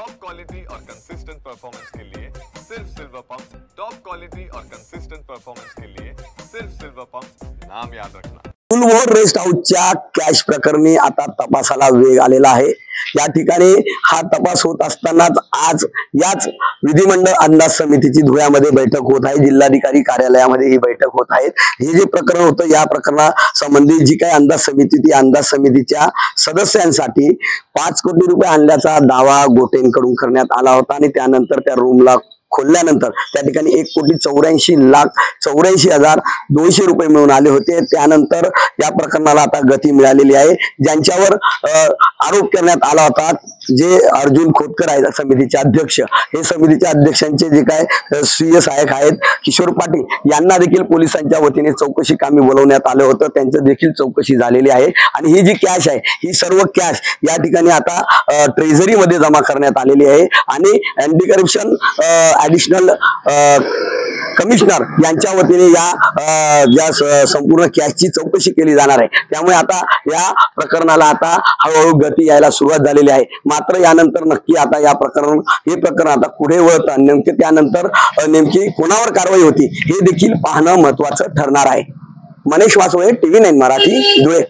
Top quality और consistent performance के लिए सिर्फ सिल्वर पंप। टॉप क्वालिटी और कंसिस्टेंट परफॉर्मेंस के लिए सिर्फ सिल्वर पंप, नाम याद रखना। गुलमोहर रेस्ट हाऊसच्या कॅश प्रकरणी आता तपासाला वेग आलेला आहे। या ठिकाणी हा तपास होत असतानाच आज याच विधिमंडळ अंदाज समितीची धुळ्यामध्ये बैठक होत आहे। जिल्हाधिकारी कार्यालयामध्ये ही बैठक होत आहे। हे जे प्रकरण होतं या प्रकरणा संबंधी जी काही अंदाज समिती ती अंदाज समितीच्या सदस्यांसाठी 5 कोटी रुपये आणल्याचा दावा गोटेंकडून करण्यात आला होता आणि त्यानंतर त्या रूमला खोलल्यानंतर त्या ठिकाणी 1,84,84,200 रुपये मिळून आले होते। त्यानंतर या प्रकरणाला आता गती मिळालेली आहे। ज्यांच्यावर आरोप करण्यात आला होता जे अर्जुन खोतकर आहेत समितीचे अध्यक्ष, हे समितीच्या अध्यक्षांचे जे काय स्वीय सहाय्यक आहेत किशोर पाटील यांना देखील पोलिसांच्या वतीने चौकशी कामी बोलवण्यात आलं होतं। त्यांची देखील चौकशी झालेली आहे आणि ही जी कॅश आहे ही सर्व कॅश या ठिकाणी आता ट्रेझरी मध्ये जमा करण्यात आलेली आहे आणि अँटी करप्शन ऍडिशनल कमिशनर यांच्या वतीने या संपूर्ण कॅशची चौकशी केली जाणार आहे। त्यामुळे आता या प्रकरणाला आता हळूहळू गती यायला सुरुवात झालेली आहे। मात्र यानंतर नक्की आता हे प्रकरण आता पुढे वळतं, नेमके त्यानंतर नेमकी कोणावर कारवाई होती हे देखील पाहणं महत्त्वाचं ठरणार आहे। मनीष वासोळे, TV9 मराठी, धुळे।